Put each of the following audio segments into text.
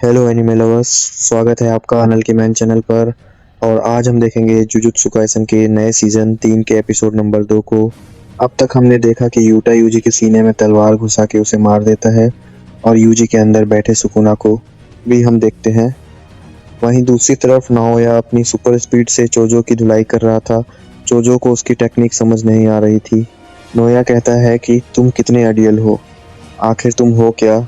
Hello anime lovers, स्वागत है आपका अनल के मैन चैनल पर। और आज हम देखेंगे जुजुत्सु काइसन के नए सीजन 3 के एपिसोड नंबर 2 को। अब तक हमने देखा कि यूटा यूजी के सीने में तलवार घुसा के उसे मार देता है और यूजी के अंदर बैठे सुकुना को भी हम देखते हैं। वहीं दूसरी तरफ नाओया अपनी सुपर स्पीड से चोजो की धुलाई कर रहा था। चोजो को उसकी टेक्निक समझ नहीं आ रही थी। नोया कहता है कि तुम कितने आइडियल हो, आखिर तुम हो क्या।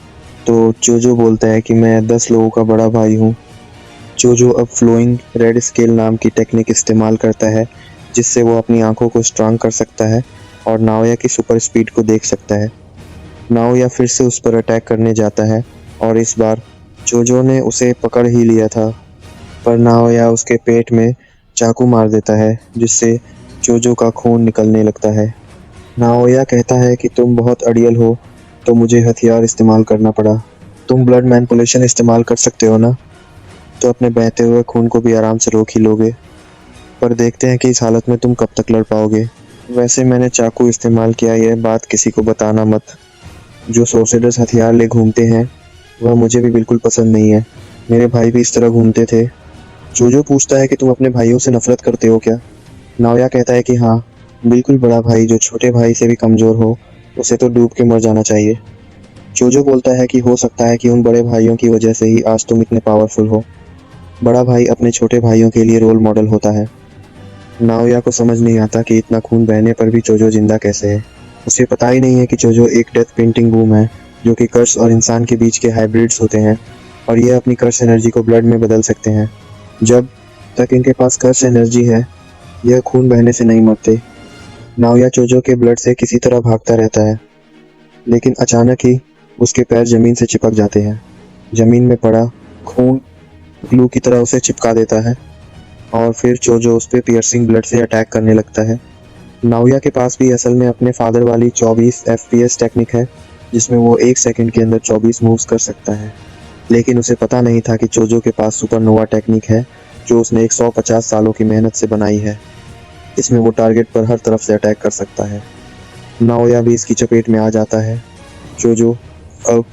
तो चोजो बोलता है कि मैं 10 लोगों का बड़ा भाई हूँ। चोजो अब फ्लोइंग रेड स्केल नाम की टेक्निक इस्तेमाल करता है, जिससे वो अपनी आंखों को स्ट्रांग कर सकता है और नाओया की सुपर स्पीड को देख सकता है। नाओया फिर से उस पर अटैक करने जाता है और इस बार चोजो ने उसे पकड़ ही लिया था, पर नाओया उसके पेट में चाकू मार देता है, जिससे चोजो का खून निकलने लगता है। नाओया कहता है कि तुम बहुत अड़ियल हो, तो मुझे हथियार इस्तेमाल करना पड़ा। तुम ब्लड मैनिपुलेशन इस्तेमाल कर सकते हो ना, तो अपने बहते हुए खून को भी आराम से रोक ही लोगे। पर देखते हैं कि इस हालत में तुम कब तक लड़ पाओगे। वैसे मैंने चाकू इस्तेमाल किया, यह बात किसी को बताना मत। जो सोर्सरर्स हथियार ले घूमते हैं वह मुझे भी बिल्कुल पसंद नहीं है। मेरे भाई भी इस तरह घूमते थे। जोजो पूछता है कि तुम अपने भाइयों से नफरत करते हो क्या। नाओया कहता है कि हाँ, बिल्कुल। बड़ा भाई जो छोटे भाई से भी कमजोर हो, उसे तो डूब के मर जाना चाहिए। जोजो बोलता है कि हो सकता है कि उन बड़े भाइयों की वजह से ही आज तुम इतने पावरफुल हो। बड़ा भाई अपने छोटे भाइयों के लिए रोल मॉडल होता है। नाओया को समझ नहीं आता कि इतना खून बहने पर भी चोजो जिंदा कैसे है। उसे पता ही नहीं है कि चोजो एक डेथ पेंटिंग बूम है, जो कि कर्स और इंसान के बीच के हाइब्रिड्स होते हैं और ये अपनी कर्स एनर्जी को ब्लड में बदल सकते हैं। जब तक इनके पास कर्स एनर्जी है, यह खून बहने से नहीं मरते। नाओया चोजो के ब्लड से किसी तरह भागता रहता है, लेकिन अचानक ही उसके पैर जमीन से चिपक जाते हैं। जमीन में पड़ा खून ग्लू की तरह उसे चिपका देता है और फिर चोजो उस पे पियर्सिंग ब्लड से अटैक करने लगता है। नाओया के पास भी असल में अपने फादर वाली 24 FPS टेक्निक है, जिसमें वो 1 सेकंड के अंदर 24 मूव्स कर सकता है। लेकिन उसे पता नहीं था कि चोजो के पास सुपरनोवा टेक्निक है, जो उसने 150 सालों की मेहनत से बनाई है। इसमें वो टारगेट पर हर तरफ से अटैक कर सकता है। नाओया भी इसकी चपेट में आ जाता है। चोजो अब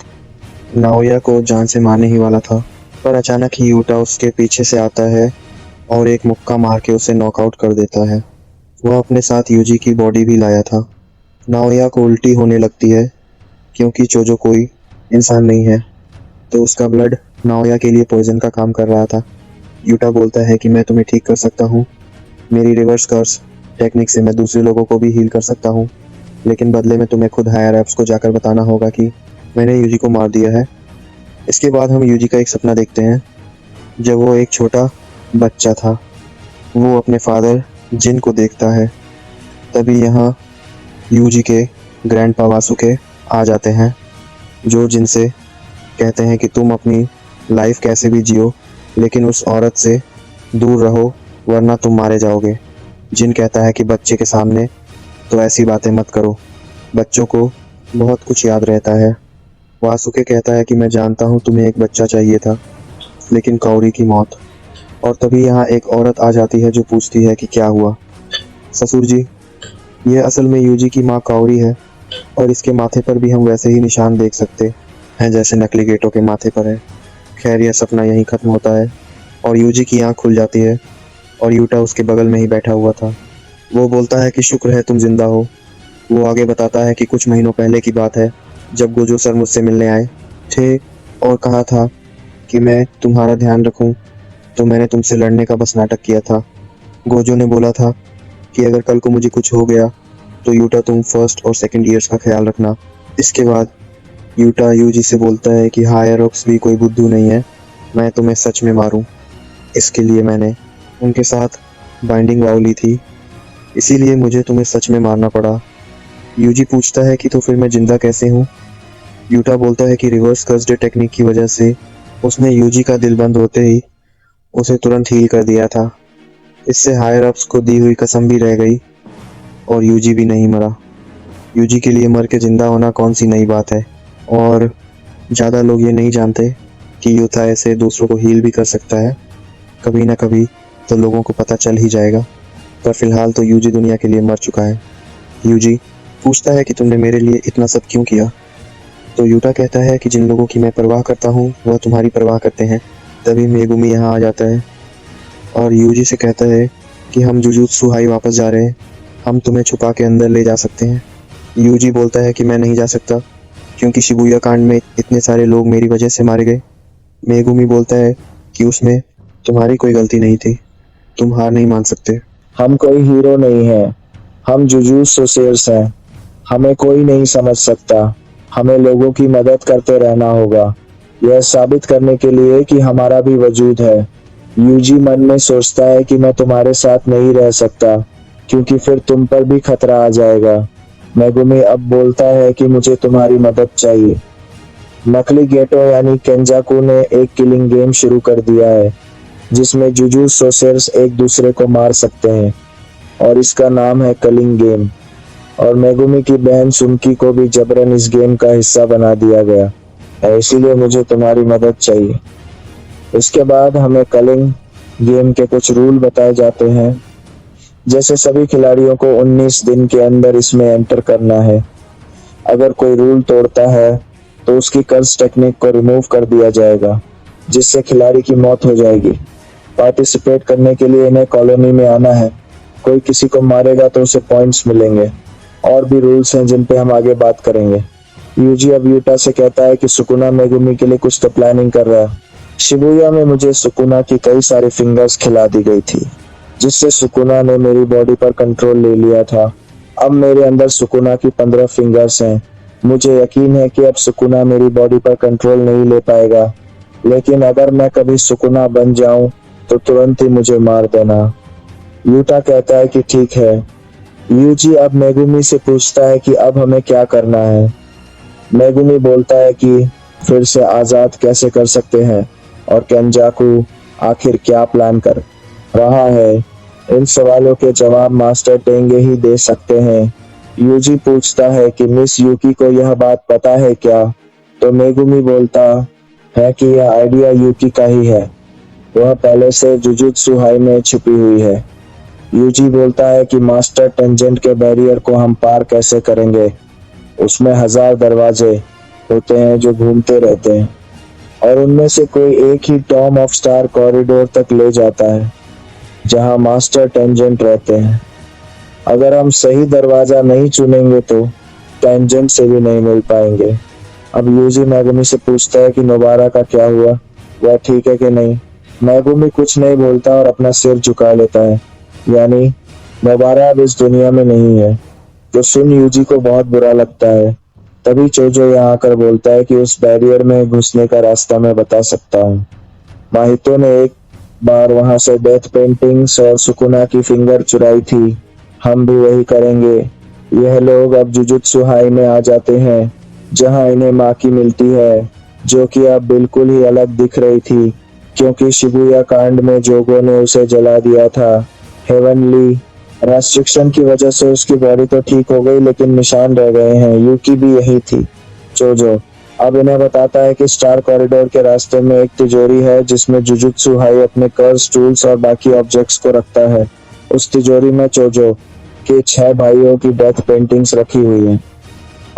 नाओया को जान से मारने ही वाला था, पर अचानक ही यूटा उसके पीछे से आता है और एक मुक्का मार के उसे नॉकआउट कर देता है। वह अपने साथ यूजी की बॉडी भी लाया था। नाओया को उल्टी होने लगती है, क्योंकि चोजो कोई इंसान नहीं है, तो उसका ब्लड नाओया के लिए पॉइजन का काम कर रहा था। यूटा बोलता है कि मैं तुम्हें ठीक कर सकता हूँ। मेरी रिवर्स कर्स टेक्निक से मैं दूसरे लोगों को भी हील कर सकता हूँ, लेकिन बदले में तुम्हें खुद हायर एप्स को जाकर बताना होगा कि मैंने यूजी को मार दिया है। इसके बाद हम यूजी का एक सपना देखते हैं, जब वो एक छोटा बच्चा था। वो अपने फादर जिन को देखता है। तभी यहाँ यूजी के ग्रैंडपा वासुके आ जाते हैं, जो जिनसे कहते हैं कि तुम अपनी लाइफ कैसे भी जियो, लेकिन उस औरत से दूर रहो, वरना तुम मारे जाओगे। जिन कहता है कि बच्चे के सामने तो ऐसी बातें मत करो, बच्चों को बहुत कुछ याद रहता है। वासुके कहता है कि मैं जानता हूँ तुम्हें एक बच्चा चाहिए था, लेकिन काओरी की मौत। और तभी यहाँ एक औरत आ जाती है जो पूछती है कि क्या हुआ। ससुर जी, ये असल में यूजी की माँ काओरी है, और इसके माथे पर भी हम वैसे ही निशान देख सकते हैं जैसे नकली गेटों के माथे पर है। खैर, यह सपना यहीं खत्म होता है और यूजी की आँख खुल जाती है और यूटा उसके बगल में ही बैठा हुआ था। वो बोलता है कि शुक्र है तुम जिंदा हो। वो आगे बताता है कि कुछ महीनों पहले की बात है, जब गोजो सर मुझसे मिलने आए थे और कहा था कि मैं तुम्हारा ध्यान रखूं, तो मैंने तुमसे लड़ने का बस नाटक किया था। गोजो ने बोला था कि अगर कल को मुझे कुछ हो गया तो यूटा तुम फर्स्ट और सेकंड ईयर्स का ख्याल रखना। इसके बाद यूटा यूजी से बोलता है कि हायर ऑक्स भी कोई बुद्धू नहीं है, मैं तुम्हें सच में मारूं। इसके लिए मैंने उनके साथ बाइंडिंग वाव ली थी, इसीलिए मुझे तुम्हें सच में मारना पड़ा। यूजी पूछता है कि तो फिर मैं जिंदा कैसे हूँ। यूटा बोलता है कि रिवर्स कर्स्ड टेक्निक की वजह से उसने यूजी का दिल बंद होते ही उसे तुरंत हील कर दिया था। इससे हायर अप्स को दी हुई कसम भी रह गई और यूजी भी नहीं मरा। यूजी के लिए मर के जिंदा होना कौन सी नई बात है, और ज़्यादा लोग ये नहीं जानते कि यूथा ऐसे दूसरों को हील भी कर सकता है। कभी ना कभी तो लोगों को पता चल ही जाएगा, पर फिलहाल तो यूजी दुनिया के लिए मर चुका है। यूजी पूछता है कि तुमने मेरे लिए इतना सब क्यों किया। तो यूटा कहता है कि जिन लोगों की मैं परवाह करता हूँ वह तुम्हारी परवाह करते हैं। तभी मेगुमी यहाँ आ जाता है और यूजी से कहता है कि हम जुजुत्सु हाई वापस जा रहे हैं, हम तुम्हें छुपा के अंदर ले जा सकते हैं। यूजी बोलता है कि मैं नहीं जा सकता क्योंकि शिबुया कांड में इतने सारे लोग मेरी वजह से मारे गए। मेगुमी बोलता है कि उसमें तुम्हारी कोई गलती नहीं थी, तुम हार नहीं मान सकते। हम कोई हीरो नहीं हैं, हम जुजुत्सु सोसेर्स हैं। हमें कोई नहीं समझ सकता, हमें लोगों की मदद करते रहना होगा, यह साबित करने के लिए कि हमारा भी वजूद है। यूजी मन में सोचता है कि मैं तुम्हारे साथ नहीं रह सकता क्योंकि फिर तुम पर भी खतरा आ जाएगा। मेगुमी अब बोलता है कि मुझे तुम्हारी मदद चाहिए। नकली गेटो यानी केंजाकू ने एक किलिंग गेम शुरू कर दिया है जिसमें जुजुत्सु सोसेर्स एक दूसरे को मार सकते हैं और इसका नाम है कलिंग गेम। और मेगुमी की बहन सुमकी को भी जबरन इस गेम का हिस्सा बना दिया गया है, इसीलिए मुझे तुम्हारी मदद चाहिए। इसके बाद हमें कलिंग गेम के कुछ रूल बताए जाते हैं, जैसे सभी खिलाड़ियों को 19 दिन के अंदर इसमें एंटर करना है। अगर कोई रूल तोड़ता है तो उसकी कर्स टेक्निक को रिमूव कर दिया जाएगा जिससे खिलाड़ी की मौत हो जाएगी। पार्टिसिपेट करने के लिए इन्हें कॉलोनी में आना है, कोई किसी को मारेगा तो उसे पॉइंट्स मिलेंगे। और भी रूल्स हैं जिन पे हम आगे बात करेंगे। यूजी अब यूटा से कहता है कि सुकुना मेगुमी के लिए कुछ तो प्लानिंग कर रहा है। शिबुया में मुझे सुकुना की कई सारी फिंगर्स खिला दी गई थी जिससे सुकुना ने मेरी बॉडी पर कंट्रोल ले लिया था। अब मेरे अंदर सुकुना की 15 फिंगर्स हैं। मुझे यकीन है कि अब सुकुना मेरी बॉडी पर कंट्रोल नहीं ले पाएगा, लेकिन अगर मैं कभी सुकुना बन जाऊं तो तुरंत ही मुझे मार देना। यूटा कहता है कि ठीक है। यूजी अब मेगुमी से पूछता है कि अब हमें क्या करना है। मेगुमी बोलता है कि फिर से आजाद कैसे कर सकते हैं और केंजाकू आखिर क्या प्लान कर रहा है। इन सवालों के जवाब मास्टर टेंगे ही दे सकते हैं। यूजी पूछता है कि मिस यूकी को यह बात पता है क्या, तो मेगुमी बोलता है कि यह आइडिया यूकी का ही है, वह पहले से जुजुत्सु हाई में छिपी हुई है। यूजी बोलता है कि मास्टर टेंजेंट के बैरियर को हम पार कैसे करेंगे, उसमें 1000 दरवाजे होते हैं जो घूमते रहते हैं और उनमें से कोई एक ही टॉम ऑफ स्टार कॉरिडोर तक ले जाता है जहां मास्टर टेंजेंट रहते हैं। अगर हम सही दरवाजा नहीं चुनेंगे तो टेंजेंट से भी नहीं मिल पाएंगे। अब यूजी मेगुमी से पूछता है कि नोबारा का क्या हुआ, वह ठीक है कि नहीं। मेगुमी कुछ नहीं बोलता और अपना सिर झुका लेता है, यानी नोबारा अब इस दुनिया में नहीं है, जो सुन यूजी को बहुत बुरा लगता है। तभी चोजो यहाँ आकर बोलता है कि उस बैरियर में घुसने का रास्ता मैं बता सकता हूँ। माहितो ने एक बार वहां से डेथ पेंटिंग्स और सुकुना की फिंगर चुराई थी, हम भी वही करेंगे। यह लोग अब जुजुत्सु हाई में आ जाते हैं जहां इन्हें माकी मिलती है, जो कि अब बिल्कुल ही अलग दिख रही थी क्योंकि शिबुया कांड में जोगो ने उसे जला दिया था। हेवनली रेस्ट्रिक्शन की वजह से उसकी बॉडी तो ठीक हो गई लेकिन निशान रह गए हैं। यूकी भी यही थी। चोजो अब इन्हें बताता है कि स्टार कॉरिडोर के रास्ते में एक तिजोरी है जिसमें जुजुत्सु हाई अपने कर्स, टूल्स और बाकी ऑब्जेक्ट्स को रखता है। उस तिजोरी में चोजो के 6 भाइयों की डेथ पेंटिंग्स रखी हुई हैं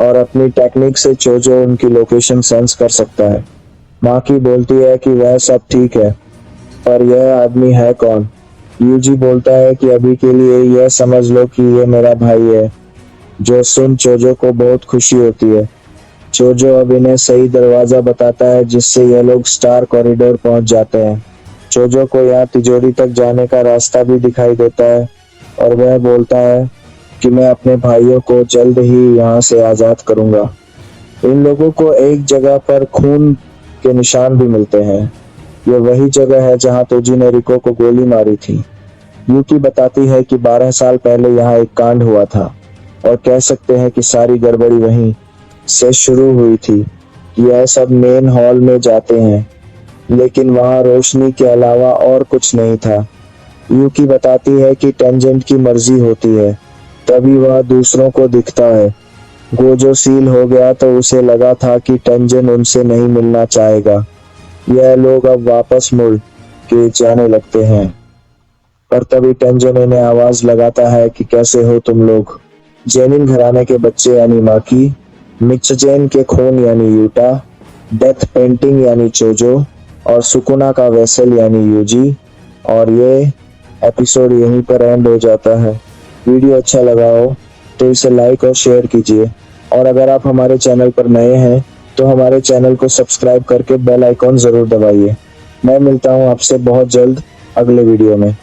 और अपनी टेक्निक से चोजो उनकी लोकेशन सेंस कर सकता है। माकी बोलती है कि वह सब ठीक है, पर यह आदमी है कौन। यूजी बोलता है कि अभी के लिए यह समझ लो कि यह मेरा भाई है, जो सुन चोजो को बहुत खुशी होती है। चोजो अब इन्हें सही दरवाजा बताता है जिससे यह लोग स्टार कॉरिडोर पहुंच जाते हैं। चोजो को यहाँ तिजोरी तक जाने का रास्ता भी दिखाई देता है और वह बोलता है कि मैं अपने भाइयों को जल्द ही यहाँ से आजाद करूंगा। इन लोगों को एक जगह पर खून के निशान भी मिलते हैं। यह वही जगह है जहाँ तोजी ने रिको को गोली मारी थी। यूकी बताती है कि 12 साल पहले यहाँ एक कांड हुआ था और कह सकते हैं कि सारी गड़बड़ी वहीं से शुरू हुई थी। यह सब मेन हॉल में जाते हैं लेकिन वहाँ रोशनी के अलावा और कुछ नहीं था। यूकी बताती है कि टेंजेंट की मर्जी होती है तभी वह दूसरों को दिखता है। गोजो सील हो गया तो उसे लगा था कि टेंजेंट उनसे नहीं मिलना चाहेगा। यह लोग अब वापस मुड़ के जाने लगते हैं, पर तभी टेंजेंट इन्हें आवाज लगाता है कि कैसे हो तुम लोग। जेनिन घराने के बच्चे यानी माकी, मित्सुजेन के खून यानी यूटा, डेथ पेंटिंग यानी चोजो और सुकुना का वेसल यानी यूजी। और ये एपिसोड यहीं पर एंड हो जाता है। वीडियो अच्छा लगा हो तो इसे लाइक और शेयर कीजिए, और अगर आप हमारे चैनल पर नए हैं तो हमारे चैनल को सब्सक्राइब करके बेल आइकॉन जरूर दबाइए। मैं मिलता हूँ आपसे बहुत जल्द अगले वीडियो में।